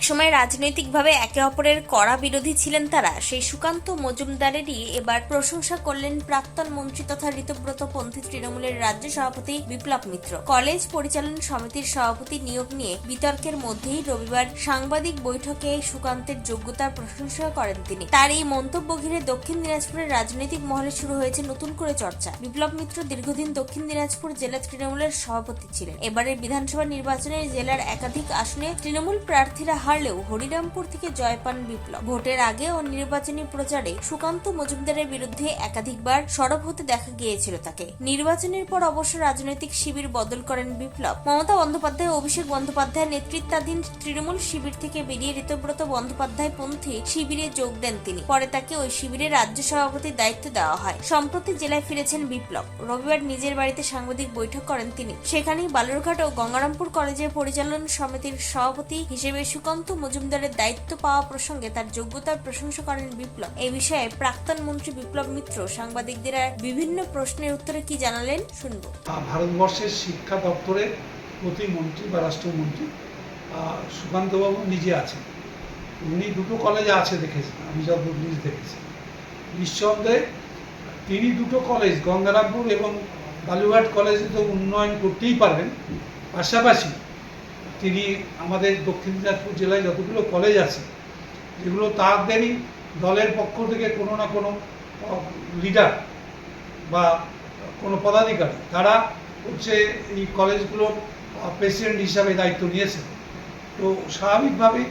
একসময় রাজনৈতিকভাবে একে অপরের কড়া বিরোধী ছিলেন তারা। সেই সুকান্ত মজুমদারেরই এবার প্রশংসা করলেন প্রাক্তন মন্ত্রী তথা ঋতব্রতপন্থী তৃণমূলের রাজ্য সভাপতি বিপ্লব মিত্র। কলেজ পরিচালন সমিতির সভাপতি নিয়োগ নিয়ে বিতর্কের মধ্যেই রবিবার সাংবাদিক বৈঠকে সুকান্তের যোগ্যতার প্রশংসা করেন তিনি। তার এই মন্তব্য ঘিরে দক্ষিণ দিনাজপুরের রাজনৈতিক মহলে শুরু হয়েছে নতুন করে চর্চা। বিপ্লব মিত্র দীর্ঘদিন দক্ষিণ দিনাজপুর জেলা তৃণমূলের সভাপতি ছিলেন। এবারের বিধানসভা নির্বাচনে জেলার একাধিক আসনে তৃণমূল প্রার্থীরা হারলেও হরিরামপুর থেকে জয় পান বিপ্লব। ভোটের আগে ও নির্বাচনী প্রচারে সুকান্ত মজুমদারের বিরুদ্ধে একাধিকবার সরব হতে দেখা গিয়েছিল তাকে। নির্বাচনের পর অবশ্য রাজনৈতিক শিবির বদল করেন বিপ্লব। মমতা বন্দ্যোপাধ্যায় ও অভিষেক বন্দ্যোপাধ্যায়ের নেতৃত্বাধীন তৃণমূল শিবির থেকে বেরিয়ে ঋতব্রত বন্দ্যোপাধ্যায় পন্থী শিবিরে যোগ দেন তিনি। পরে তাকে ওই শিবিরের রাজ্য সভাপতির দায়িত্ব দেওয়া হয়। সম্প্রতি জেলায় ফিরেছেন বিপ্লব। রবিবার নিজের বাড়িতে সাংবাদিক বৈঠক করেন তিনি। সেখানেই বালুরঘাট ও গঙ্গারামপুর কলেজের পরিচালন সমিতির সভাপতি হিসেবে সুকান্ত মজুমদারের দায়িত্ব পাওয়া প্রসঙ্গে তার যোগ্যতার প্রশংসা করেন বিপ্লব। এই বিষয়ে প্রাক্তন মন্ত্রী বিপ্লব মিত্র সাংবাদিকদের বিভিন্ন প্রশ্নের উত্তরে কি জানালেন শুনবো। ভারতবর্ষের শিক্ষা দপ্তরের প্রতিমন্ত্রী বা রাষ্ট্রমন্ত্রী সুকান্তবাবু নিজে আছেন। উনি দুটো কলেজে আছে দেখেছেন, আমি যতদূর নিজ দেখেছি। নিঃসন্দেহে তিনি দুটো কলেজ গঙ্গারামপুর এবং বালুরঘাট কলেজে তো উন্নয়ন করতেই পারবেন। পাশাপাশি তিনি আমাদের দক্ষিণ দিনাজপুর জেলায় যতগুলো কলেজ আছে যেগুলো তাদেরই দলের পক্ষ থেকে কোনো না কোনো লিডার বা কোনো পদাধিকারী তারা হচ্ছে এই কলেজগুলোর প্রেসিডেন্ট হিসাবে দায়িত্ব নিয়েছেন। তো স্বাভাবিকভাবেই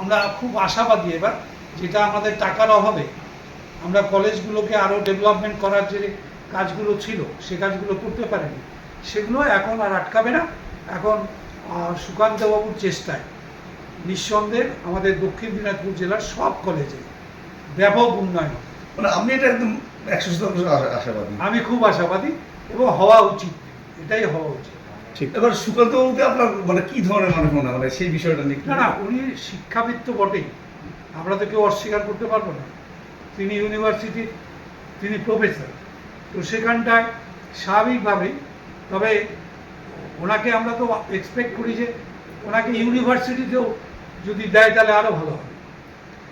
আমরা খুব আশাবাদী এবার, যেটা আমাদের টাকার অভাবে আমরা কলেজগুলোকে আরও ডেভেলপমেন্ট করার যে কাজগুলো ছিল সে কাজগুলো করতে পারিনি, সেগুলো এখন আর আটকাবে না। এখন সুকান্তবাবুর চেষ্টায় নিঃসন্দেহে আমাদের দক্ষিণ দিনাজপুর জেলার সব কলেজে ব্যাপক উন্নয়ন। মানে আপনি এটা একদম 100% আশাবাদী? আমি খুব আশাবাদী এবং হওয়া উচিত, এটাই হওয়া উচিত। ঠিক। এবার সুকান্ত বাবুকে আপনার মানে কি ধরনের মানুষ মনে হয় সেই বিষয়টা নিয়ে? না, উনি শিক্ষাবিদ তো বটেই, আমরা তো কেউ অস্বীকার করতে পারবো না। তিনি ইউনিভার্সিটির তিনি প্রফেসর, তো সেখানটায় স্বাভাবিকভাবেই, তবে ওনাকে আমরা তো এক্সপেক্ট করি যে ওনাকে ইউনিভার্সিটিতেও যদি দেয় তাহলে আরও ভালো হবে।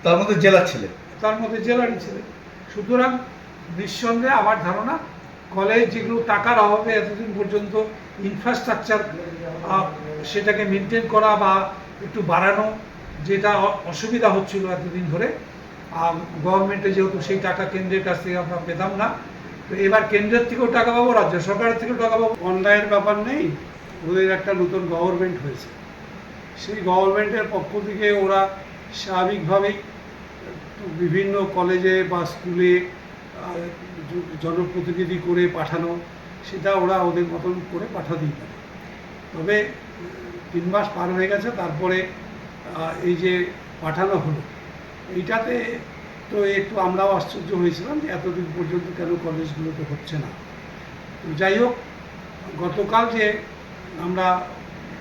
তার মধ্যে জেলার ছেলে, তার মধ্যে জেলারই ছেলে। সুতরাং নিঃসন্দেহে আমার ধারণা কলেজ যেগুলো টাকার অভাবে এতদিন পর্যন্ত ইনফ্রাস্ট্রাকচার সেটাকে মেনটেন করা বা একটু বাড়ানো, যেটা অসুবিধা হচ্ছিল এতদিন ধরে, গভর্নমেন্টে যেহেতু সেই টাকা কেন্দ্রের কাছ থেকে আমরা পেতাম না, তো এবার কেন্দ্রের থেকেও টাকা পাবো, রাজ্য সরকারের থেকেও টাকা পাবো। অন্যায়ের ব্যাপার নেই, ওদের একটা নতুন গভর্নমেন্ট হয়েছে, সেই গভর্নমেন্টের পক্ষ থেকে ওরা স্বাভাবিকভাবেই বিভিন্ন কলেজে বা স্কুলে জনপ্রতিনিধি করে পাঠানো, সেটা ওরা ওদের মতন করে পাঠাতেই পারে। তবে 3 মাস পার হয়ে গেছে, তারপরে এই যে পাঠানো হলো, এইটাতে তো একটু আমরাও আশ্চর্য হয়েছিলাম যে এতদিন পর্যন্ত কেন কলেজগুলোতে হচ্ছে না। তো যাই হোক, গতকাল যে আমরা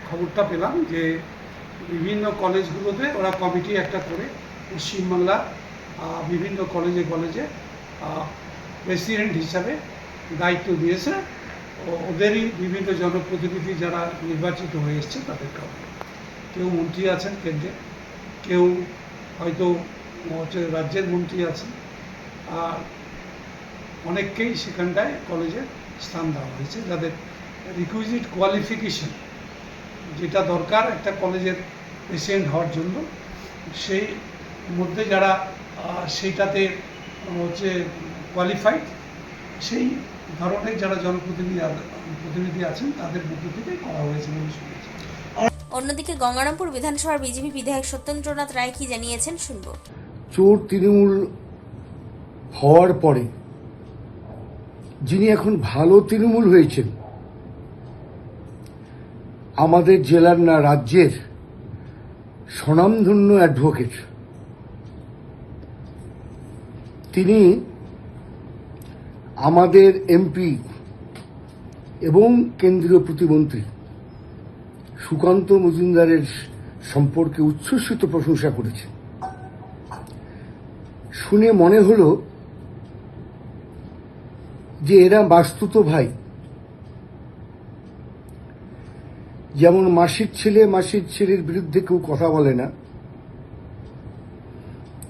খবরটা পেলাম যে বিভিন্ন কলেজগুলোতে ওরা কমিটি একটা করে পশ্চিমবাংলা বিভিন্ন কলেজে কলেজে প্রেসিডেন্ট হিসাবে দায়িত্ব দিয়েছে। ওদেরই বিভিন্ন জনপ্রতিনিধি যারা নির্বাচিত হয়ে এসছে তাদের কাছে, কেউ মন্ত্রী আছেন কেন্দ্রে, কেউ হয়তো রাজ্যের মন্ত্রী আছেন, আর অনেককেই সেখানটায় কলেজে স্থান দেওয়া হয়েছে যাদের রিকুইজিট কোয়ালিফিকেশন যেটা দরকার একটা কলেজের প্রেসিডেন্ট হওয়ার জন্য, সেই মধ্যে যারা সেইটাতে হচ্ছে কোয়ালিফাইড, সেই ধরনের যারা জনপ্রতিনিধি আছেন তাদের মধ্য থেকে করা হয়েছে বলে শুনেছি। অন্যদিকে গঙ্গারামপুর বিধানসভার বিজেপি বিধায়ক সত্যেন্দ্রনাথ রায় কি জানিয়েছেন শুনবো। চোর তৃণমূল হওয়ার পরে যিনি এখন ভালো তৃণমূল হয়েছেন, আমাদের জেলার না রাজ্যের স্বনামধন্য অ্যাডভোকেট, তিনি আমাদের এমপি এবং কেন্দ্রীয় প্রতিমন্ত্রী সুকান্ত মজুমদারের সম্পর্কে উচ্ছ্বসিত প্রশংসা করেছেন। শুনে মনে হলো যে এরা বাস্তুত ভাই, যেমন মাসির ছেলের বিরুদ্ধে কেউ কথা বলে না,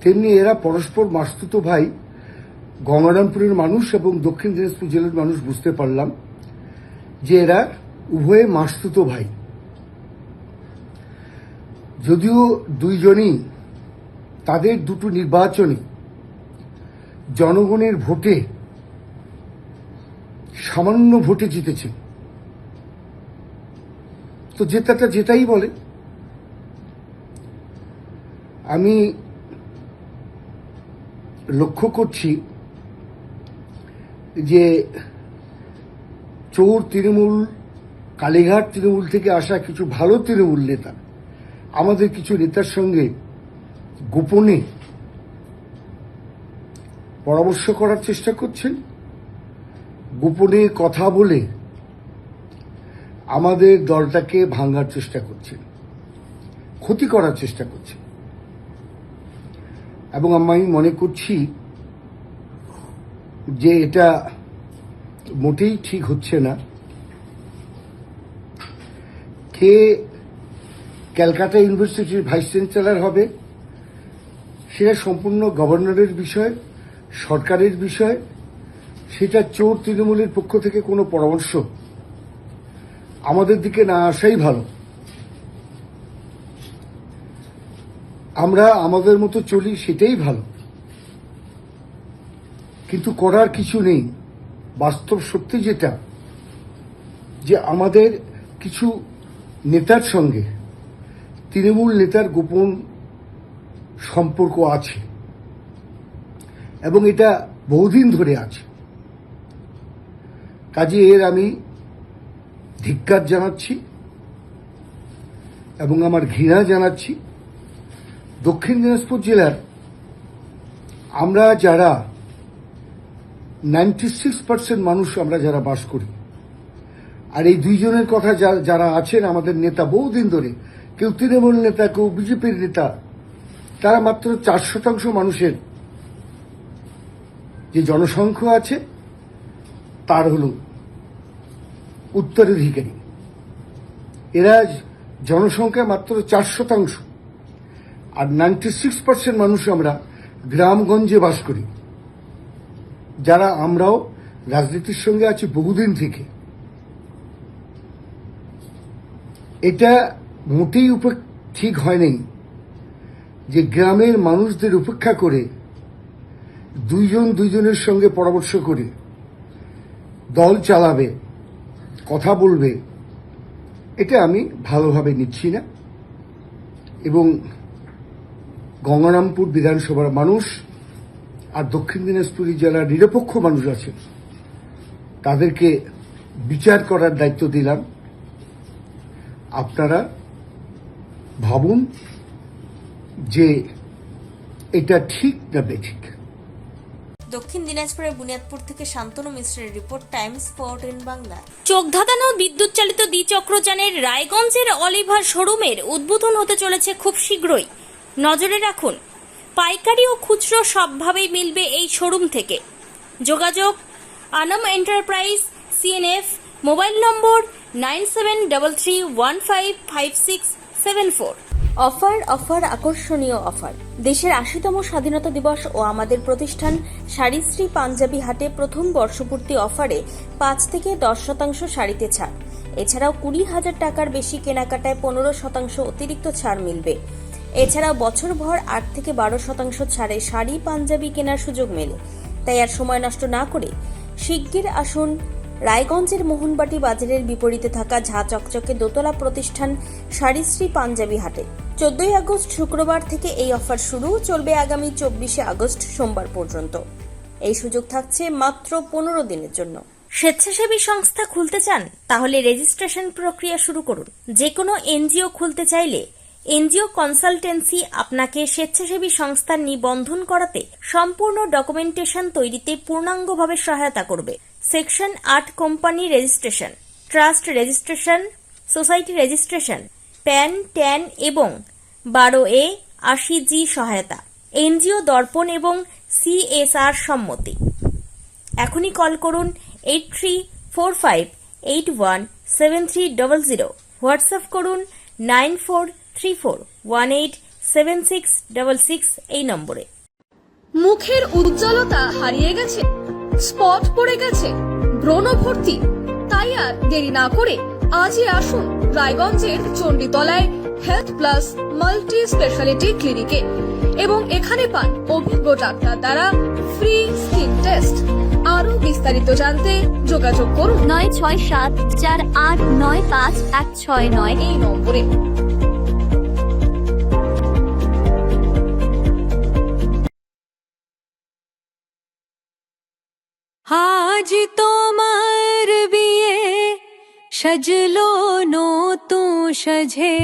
তেমনি এরা পরস্পর মাসতুতো ভাই। গঙ্গারামপুরের মানুষ এবং দক্ষিণ দিনাজপুর জেলার মানুষ বুঝতে পারলাম যে এরা উভয়ে মাসতুতো ভাই। যদিও দুইজনই তাদের দুটো নির্বাচনে জনগণের ভোটে সামান্য ভোটে জিতেছেন, তো জেতাটা যেটাই বলে। আমি লক্ষ্য করছি যে চোর তৃণমূল, কালীঘাট তৃণমূল থেকে আসা কিছু ভালো তৃণমূল নেতা আমাদের কিছু নেতার সঙ্গে গোপনে পরামর্শ করার চেষ্টা করছেন, গোপনে কথা বলে আমাদের দলটাকে ভাঙার চেষ্টা করছেন, ক্ষতি করার চেষ্টা করছেন। এবং আমি মনে করছি যে এটা মোটেই ঠিক হচ্ছে না। কে ক্যালকাটা ইউনিভার্সিটির ভাইস চ্যান্সেলর হবে সেটা সম্পূর্ণ গভর্নরের বিষয়, সরকারের বিষয়। সেটা চোর তৃণমূলের পক্ষ থেকে কোনো পরামর্শ আমাদের দিকে না আসাই ভালো। আমরা আমাদের মতো চলি, সেটাই ভালো। কিন্তু করার কিছু নেই। বাস্তব সত্যি যেটা, যে আমাদের কিছু নেতার সঙ্গে তৃণমূল নেতার গোপন সম্পর্ক আছে এবং এটা বহুদিন ধরে আছে। কাজে এর আমি ধিক্কার জানাচ্ছি এবং আমার ঘৃণা জানাচ্ছি। দক্ষিণ দিনাজপুর জেলার আমরা যারা 96% মানুষ আমরা যারা বাস করি, আর এই দুইজনের কথা যারা আছেন আমাদের নেতা বহুদিন ধরে, কেউ তৃণমূল নেতা, কেউ বিজেপির নেতা, তারা মাত্র 4% মানুষের যে জনসংখ্যা আছে তার হল উত্তরাধিকারী। এরা জনসংখ্যা মাত্র 4%, আর 96% মানুষ আমরা গ্রামগঞ্জে বাস করি, যারা আমরাও রাজনীতির সঙ্গে আছি বহুদিন থেকে। এটা মোটেই ঠিক হয় নাই যে গ্রামের মানুষদের উপেক্ষা করে দুইজনের সঙ্গে পরামর্শ করে দল চালাবে, কথা বলবে। এটা আমি ভালোভাবে নিচ্ছি না। এবং গঙ্গারামপুর বিধানসভার মানুষ আর দক্ষিণ দিনাজপুর জেলার নিরপেক্ষ মানুষ আছেন, তাদেরকে বিচার করার দায়িত্ব দিলাম। আপনারা ভাবুন যে এটা ঠিক না বেঠিক। দক্ষিণ দিনাজপুরের বুনিয়াদপুর থেকে শান্তনু মিশ্রের রিপোর্ট, টাইমস 14 বাংলা। চোখ ধাঁধানো বিদ্যুৎ চালিত দ্বিচক্রযানের রায়গঞ্জের অলিভার শোরুমের উদ্বোধন হতে চলেছে খুব শীঘ্রই। নজরে রাখুন, পাইকারি ও খুচরো সবভাবেই মিলবে এই শোরুম থেকে। যোগাযোগ আনাম এন্টারপ্রাইজ, CNF, মোবাইল নম্বর 9733155674। অফার আকর্ষণীয় অফার। দেশের 80তম স্বাধীনতা দিবস ও আমাদের প্রতিষ্ঠান শাড়িশ্রী পাঞ্জাবি হাটে প্রথম বর্ষপূর্তি অফারে 5 থেকে 10% শাড়িতে ছাড়। এছাড়াও 20,000 টাকার বেশি কেনাকাটায় 15% অতিরিক্ত ছাড় মিলবে। এছাড়াও বছরভর 8 থেকে 12% ছাড়ে শাড়ি পাঞ্জাবি কেনার সুযোগ মেলে। তাই আর সময় নষ্ট না করে শিগগির আসুন রায়গঞ্জের মোহনবাটি বাজারের বিপরীতে থাকা ঝা চকচকে দোতলা প্রতিষ্ঠান শাড়িশ্রী পাঞ্জাবি হাটে। 14 আগস্ট শুক্রবার থেকে এই অফার শুরু, চলবে আগামী 24 আগস্ট সোমবার পর্যন্ত। এই সুযোগ থাকছে মাত্র 15 দিনের জন্য। স্বেচ্ছাসেবী সংস্থা খুলতে চান? তাহলে রেজিস্ট্রেশন প্রক্রিয়া শুরু করুন। যে কোনো এনজিও খুলতে চাইলে এনজিও কনসালটেন্সি আপনাকে স্বেচ্ছাসেবী সংস্থার নিবন্ধন করাতে, সম্পূর্ণ ডকুমেন্টেশন তৈরিতে পূর্ণাঙ্গভাবে সহায়তা করবে। Section 8 company registration, trust registration, society registration, pan, tan এবং 12A 80G সহায়তা, এনজিও দর্পণ এবং CSR সম্মতি। এখনই কল করুন 8345817300 হোয়াটসঅ্যাপ করুন 9434187666 এই নম্বরে। মুখের উজ্জ্বলতা হারিয়ে গেছে, স্পট পড়ে গেছে, ব্রণ ভর্তি, তাই আর দেরি না করে আজই আসুন রায়গঞ্জের চণ্ডীতলায় হেলথ প্লাস মাল্টি স্পেশালিটি ক্লিনিকে এবং এখানে পান অভিজ্ঞ ডাক্তার দ্বারা ফ্রি স্কিন টেস্ট। আরো বিস্তারিত জানতে যোগাযোগ করুন 9674895169 এই নম্বরে। আজ তোমার বিয়ে সাজলো নতুন সাজে